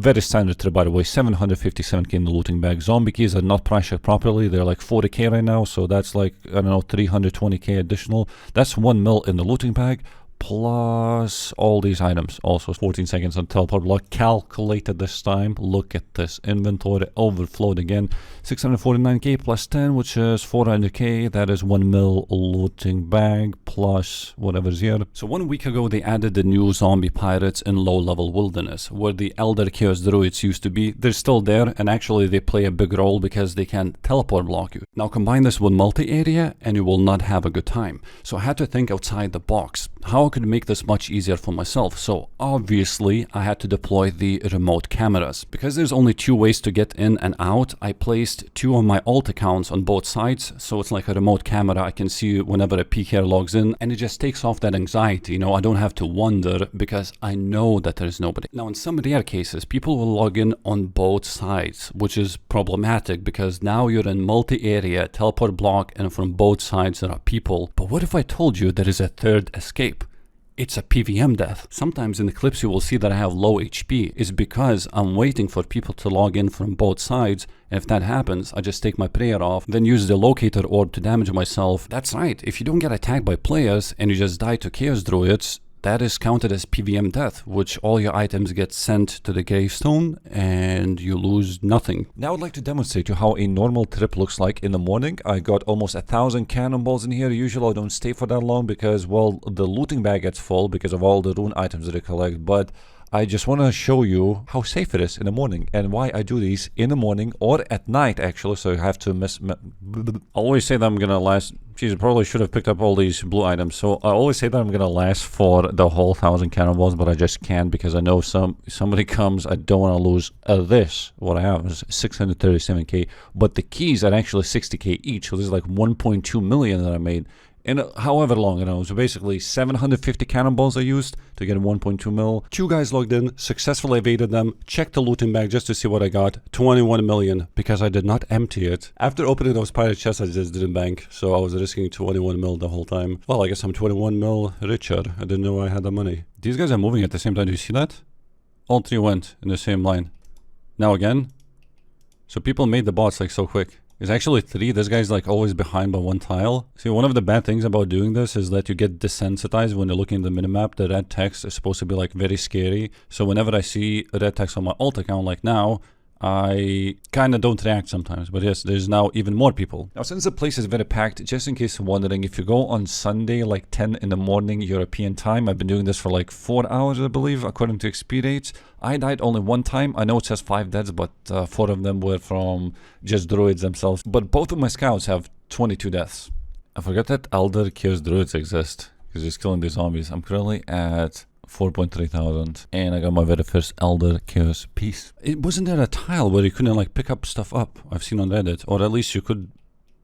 Very standard trip, by the way. 757k in the looting bag. Zombie keys are not price checked properly. They're like 40k right now, so that's like, I don't know, 320k additional. That's 1 mil in the looting bag, plus all these items. Also 14 seconds on teleport block. Calculated this time. Look at this inventory. Overflowed again. 649k plus 10, which is 400k. That is 1 mil looting bag plus whatever's here. So 1 week ago they added the new zombie pirates in low level wilderness, where the elder chaos druids used to be. They're still there, and actually they play a big role because they can teleport block you. Now combine this with multi-area and you will not have a good time. So I had to think outside the box. How I could make this much easier for myself. So obviously I had to deploy the remote cameras. Because there's only 2 ways to get in and out, I placed 2 of my alt accounts on both sides. So it's like a remote camera. I can see whenever a PKer logs in, and it just takes off that anxiety. You know, I don't have to wonder because I know that there's nobody. Now in some rare cases, people will log in on both sides, which is problematic because now you're in multi-area, teleport block, and from both sides there are people. But what if I told you there is a third escape? It's a PVM death. Sometimes in the clips you will see that I have low HP. It's because I'm waiting for people to log in from both sides. And if that happens, I just take my prayer off, then use the locator orb to damage myself. That's right, if you don't get attacked by players and you just die to chaos druids, that is counted as PVM death, which all your items get sent to the gravestone and you lose nothing. Now I'd like to demonstrate to you how a normal trip looks like in the morning. I got almost 1,000 cannonballs in here. Usually I don't stay for that long because, well, the looting bag gets full because of all the rune items that I collect, but I just want to show you how safe it is in the morning and why I do these in the morning or at night actually, so you have to I always say that I'm gonna last. Geez, I probably should have picked up all these blue items. So I always say that I'm gonna last for the whole 1,000 cannonballs, but I just can't because I know somebody comes. I don't want to lose this. What I have is 637k, but the keys are actually 60k each, so there's like 1.2 million that I made in however long, you know. So basically 750 cannonballs I used to get 1.2 mil. 2 guys logged in, successfully evaded them, checked the looting bag just to see what I got. 21 million because I did not empty it. After opening those pirate chests, I just didn't bank, so I was risking 21 mil the whole time. Well, I guess I'm 21 mil richer. I didn't know I had the money. These guys are moving at the same time. Do you see that? All 3 went in the same line. Now again. So people made the bots like so quick. It's actually 3. This guy's like always behind by 1 tile. See, one of the bad things about doing this is that you get desensitized when you're looking at the minimap. The red text is supposed to be like very scary. So whenever I see red text on my alt account like now, I kind of don't react sometimes. But yes, there's now even more people. Now, since the place is very packed, just in case you're wondering, if you go on Sunday, like 10 in the morning European time, I've been doing this for like 4 hours, I believe, according to XP rates. I died only 1 time. I know it says 5 deaths, but 4 of them were from just druids themselves. But both of my scouts have 22 deaths. I forgot that elder chaos druids exist because he's killing these zombies. I'm currently at 4.3 thousand, and I got my very first elder chaos piece. It wasn't there a tile where you couldn't like pick up stuff up? I've seen on Reddit, or at least you could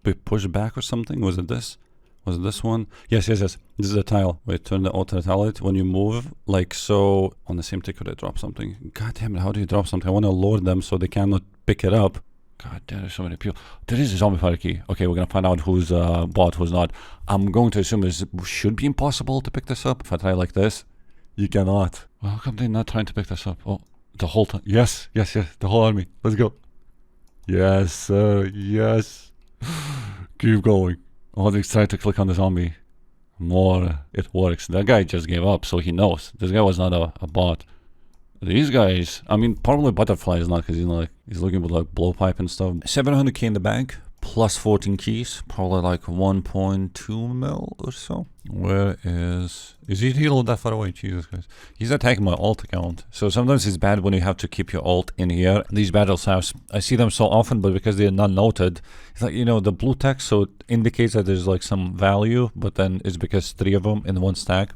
be pushed back or something. Was it this? Was it this one? Yes. This is a tile. Wait, turn the auto tile when you move, like so. On the same ticket, I drop something. God damn it! How do you drop something? I want to lure them so they cannot pick it up. God damn, there's so many people. There is a zombie fire key. Okay, we're gonna find out who's bot, who's not. I'm going to assume it should be impossible to pick this up. If I try like this. You cannot. Well, how come they're not trying to pick this up? Oh, the whole time. Yes. The whole army. Let's go. Yes, sir. Yes. Keep going. Oh, they tried to click on the zombie. More. It works. That guy just gave up, so he knows. This guy was not a bot. These guys, I mean, probably Butterfly is not, because he's looking for like blowpipe and stuff. 700k in the bank. Plus 14 keys, probably like 1.2 mil or so. Where is he healed that far away? Jesus Christ. He's attacking my alt account. So sometimes it's bad when you have to keep your alt in here. These battle staffs, I see them so often, but because they're not noted, it's like, you know, the blue text, so it indicates that there's like some value, but then it's because 3 of them in 1 stack.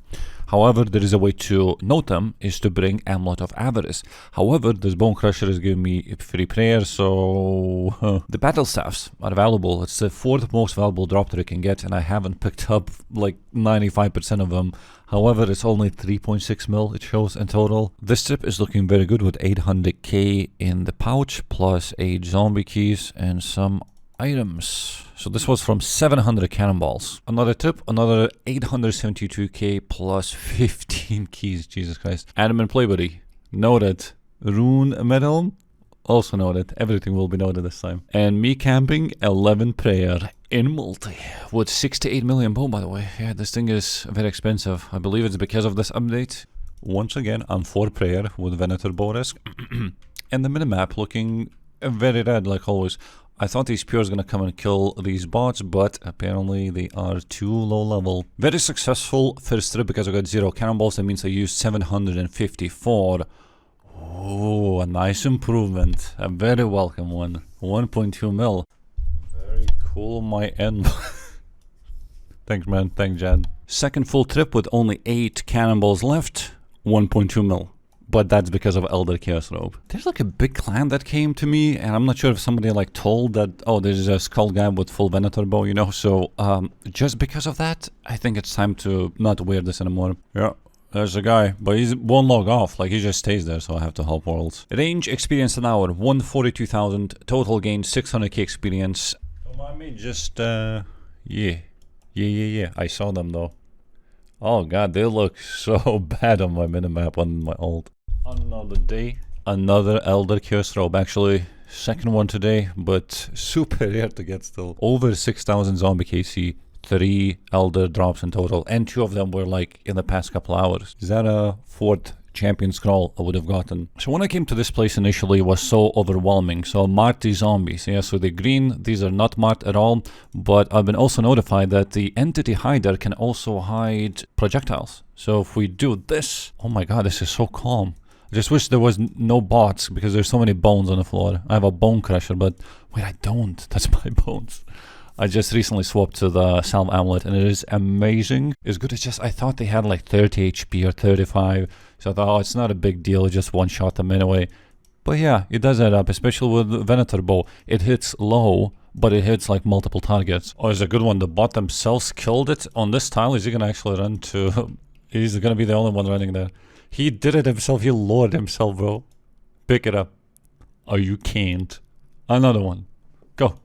However, there is a way to note them, is to bring Amulet of Avarice. However, this Bone Crusher is giving me free prayer, so the battle staffs are valuable. It's the 4th most valuable drop that I can get, and I haven't picked up like 95% of them. However, it's only 3.6 mil it shows in total. This trip is looking very good with 800k in the pouch, plus 8 zombie keys and some items. So this was from 700 cannonballs. Another tip, another 872k plus 15 keys. Jesus Christ. Adam and Playbuddy. Noted. Rune medal, also noted. Everything will be noted this time. And me camping 11 prayer in multi with 68 million bow, by the way. Yeah, this thing is very expensive. I believe it's because of this update. Once again, I'm 4 prayer with Venator bow risk. And the minimap looking very red like always. I thought these pures gonna come and kill these bots, but apparently they are too low level. Very successful first trip because I got 0 cannonballs. That means I used 754. Oh, a nice improvement. A very welcome one. 1.2 mil. Very cool, my end. Thanks, man. Thanks, Jan. Second full trip with only 8 cannonballs left. 1.2 mil. But that's because of Elder Chaos Robe. There's like a big clan that came to me, and I'm not sure if somebody like told that, oh, there's a skull guy with full Venator bow, you know, so just because of that, I think it's time to not wear this anymore. Yeah, there's a guy, but he won't log off, like he just stays there, so I have to help worlds. Range experience an hour, 142,000, total gain 600k experience. Don't mind me, just, yeah, I saw them though. Oh god, they look so bad on my minimap on my ult. Another day, another Elder Chaos Robe. Actually, second one today, but super rare to get still. Over 6,000 zombie KC, 3 Elder drops in total, and 2 of them were like in the past couple hours. Is that a 4th champion scroll I would have gotten? So when I came to this place initially, it was so overwhelming. So marked these zombies, yeah, so the green, these are not marked at all, but I've been also notified that the entity hider can also hide projectiles. So if we do this, oh my god, this is so calm. I just wish there was no bots because there's so many bones on the floor. I have a bone crusher, but wait, I don't. That's my bones. I just recently swapped to the Salve Amulet and it is amazing. It's good. It's just, I thought they had like 30 HP or 35. So I thought, oh, it's not a big deal. Just one shot them anyway. But yeah, it does add up, especially with Venator bow. It hits low, but it hits like multiple targets. Oh, it's a good one. The bot themselves killed it on this tile. Is he going to actually run to... He's going to be the only one running there. He did it himself. He lured himself, bro. Pick it up. Oh, you can't. Another one. Go.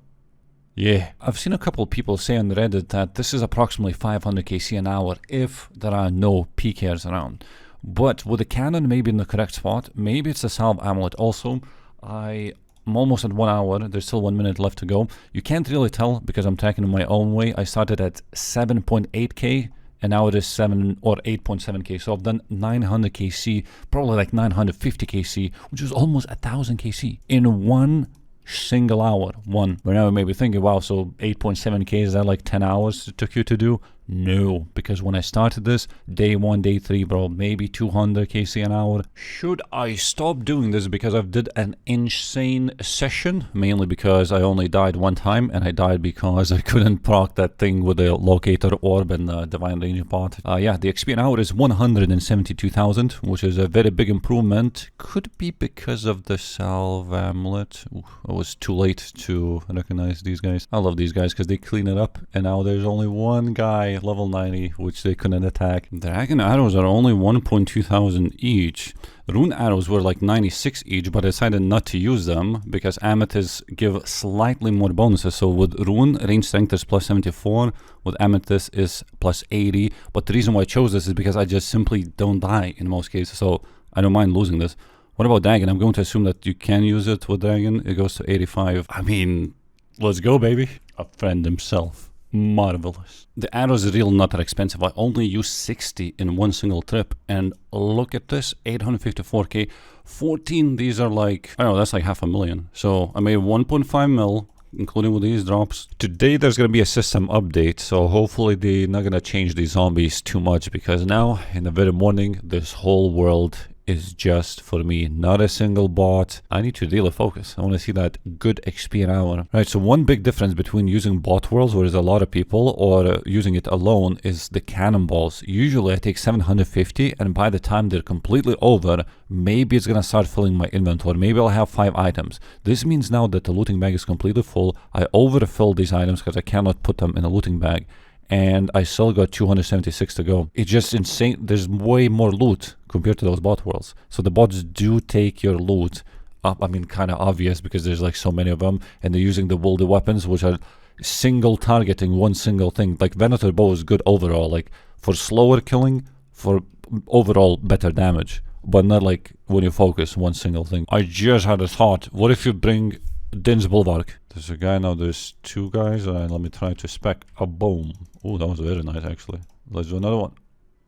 Yeah. I've seen a couple of people say on Reddit that this is approximately 500 KC an hour if there are no PKers around. But with the cannon maybe in the correct spot, maybe it's a Salve Amulet also. I'm almost at 1 hour. There's still 1 minute left to go. You can't really tell because I'm tracking in my own way. I started at 7.8k. And now it is 7 or 8.7k. So I've done 900 KC, probably like 950 KC, which is almost 1,000 KC in one single hour. But now you may be thinking, wow, so 8.7k, is that like 10 hours it took you to do? No, because when I started this, day 1, day 3, bro, maybe 200 KC an hour. Should I stop doing this because I've did an insane session? Mainly because I only died 1 time, and I died because I couldn't proc that thing with the locator orb and the divine range bot. Yeah, the XP an hour is 172,000, which is a very big improvement. Could be because of the Salve Amulet. Ooh, I was too late to recognize these guys. I love these guys because they clean it up, and now there's only one guy level 90 which they couldn't attack. Dragon arrows are only 1,200 each. Rune arrows were like 96 each, but I decided not to use them because amethysts give slightly more bonuses. So with rune, range strength is plus 74, with amethyst is plus 80. But the reason why I chose this is because I just simply don't die in most cases, so I don't mind losing this. What about dragon? I'm going to assume that you can use it with dragon. It goes to 85. I mean, let's go, baby. A friend himself. Marvelous. The arrows are real not that expensive. I only used 60 in one single trip, and look at this, 854k. 14, these are like, I don't know, that's like 500,000. So I made 1.5 mil, including with these drops. Today there's gonna be a system update, so hopefully they're not gonna change these zombies too much, because now in the very morning this whole world is just for me, not a single bot. I need to really focus. I want to see that good XP an hour. Right, so one big difference between using bot worlds, where there's a lot of people, or using it alone, is the cannonballs. Usually I take 750, and by the time they're completely over, maybe it's gonna start filling my inventory. Maybe I'll have 5 items. This means now that the looting bag is completely full. I overfilled these items because I cannot put them in a looting bag, and I still got 276 to go. It's just insane. There's way more loot compared to those bot worlds. So the bots do take your loot up. I mean, kind of obvious because there's like so many of them, and they're using the wildy weapons, which are single targeting one single thing. Like Venator bow is good overall, like for slower killing, for overall better damage. but not like when you focus one single thing. I just had a thought. What if you bring Din's Bulwark? There's a guy now, there's two guys, and let me try to spec a boom. Oh, that was very nice actually. Let's do another one.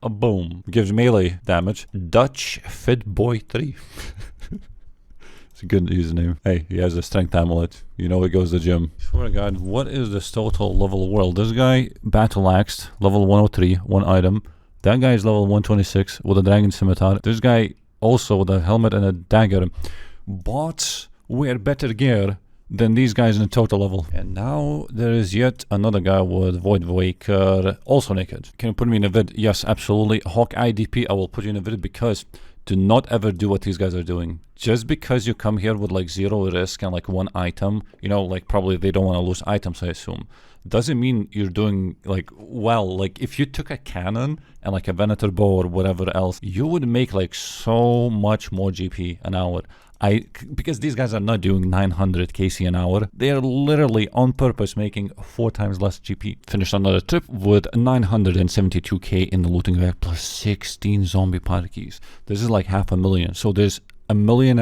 A boom. Gives melee damage. Dutch Fit Boy 3. It's a good username. Hey, he has a strength amulet. You know he goes to the gym. Swear to God, what is this total level world? This guy battle axed, level 103, one item. That guy is level 126 with a dragon scimitar. This guy also with a helmet and a dagger. Bots wear better gear than these guys in the total level. And now there is yet another guy with Void Waker, also naked. Can you put me in a vid? Yes, absolutely. Hawk IDP, I will put you in a vid because do not ever do what these guys are doing. Just because you come here with like 0 risk and like 1 item, you know, like probably they don't want to lose items, I assume. Doesn't mean you're doing like well. Like if you took a cannon and like a Venator bow or whatever else, you would make like so much more GP an hour. Because these guys are not doing 900 KC an hour. They are literally on purpose making 4 times less GP. Finished another trip with 972k in the looting bag plus 16 zombie pirate keys. This is like 500,000. So there's 1.5 million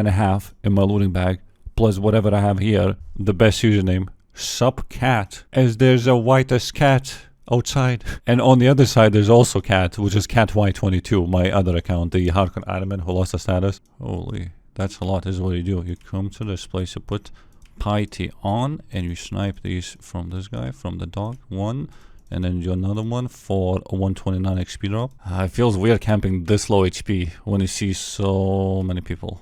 in my looting bag plus whatever I have here. The best username, subcat, as there's a whitest cat outside. And on the other side there's also cat, which is catY22, my other account, the hardcore admin who lost the status. Holy, that's a lot. This is what you do. You come to this place, you put piety on, and you snipe these from this guy, from the dog, 1, and then do another one for a 129 XP drop. It feels weird camping this low HP when you see so many people.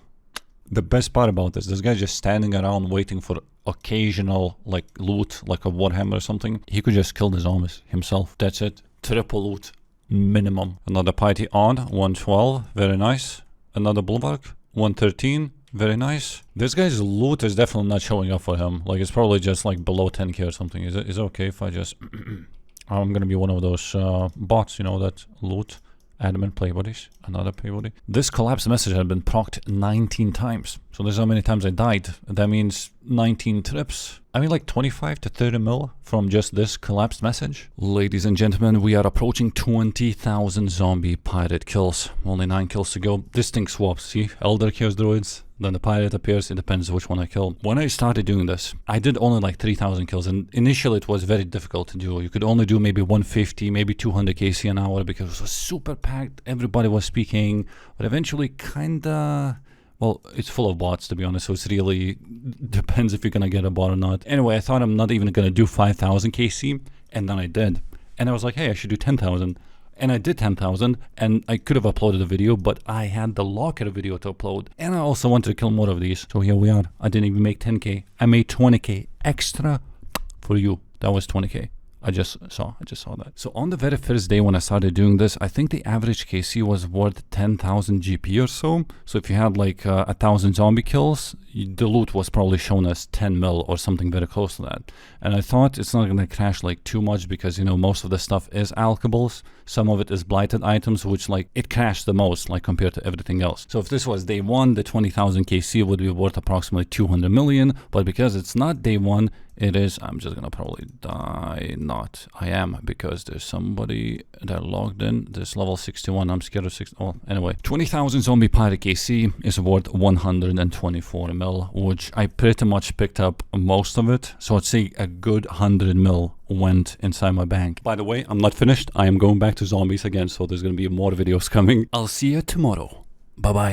The best part about this guy just standing around waiting for occasional like loot, like a warhammer or something. He could just kill the zombies himself. That's it. Triple loot minimum. Another piety on, 112, very nice. Another bulwark, 113, very nice. This guy's loot is definitely not showing up for him. Like it's probably just like below 10k or something. Is it okay if I just I'm gonna be one of those bots, you know, that loot admin play buddies. Another play buddy. This collapse message had been procced 19 times. So this is how many times I died. That means 19 trips. I mean like 25 to 30 mil from just this collapsed message. Ladies and gentlemen, we are approaching 20,000 zombie pirate kills. Only 9 kills to go. This thing swaps, see? Elder kills druids, then the pirate appears. It depends which one I kill. When I started doing this, I did only like 3,000 kills, and initially it was very difficult to do. You could only do maybe 150, maybe 200 KC an hour because it was super packed. Everybody was speaking, but eventually kinda... Well, it's full of bots, to be honest, so it's really depends if you're gonna get a bot or not. Anyway, I thought I'm not even gonna do 5,000 KC, and then I did. And I was like, hey, I should do 10,000. And I did 10,000, and I could have uploaded a video, but I had the locker video to upload. And I also wanted to kill more of these. So here we are. I didn't even make 10k. I made 20k extra for you. That was 20k. I just saw that. So on the very first day when I started doing this, I think the average KC was worth 10,000 GP or so. So if you had like 1,000 zombie kills, the loot was probably shown as 10 mil or something very close to that. And I thought it's not gonna crash like too much because, you know, most of the stuff is alchables. Some of it is blighted items, which like it crashed the most like compared to everything else. So if this was day 1, the 20,000 KC would be worth approximately 200 million. But because it's not day 1, it is, I'm just gonna probably die. Not, I am, because there's somebody that logged in. This level 61, I'm scared of 60. Oh, anyway, 20,000 zombie pirate KC is worth 124 mil, which I pretty much picked up most of it. So I'd say a good 100 mil went inside my bank. By the way, I'm not finished. I am going back to zombies again, so there's gonna be more videos coming. I'll see you tomorrow. Bye bye.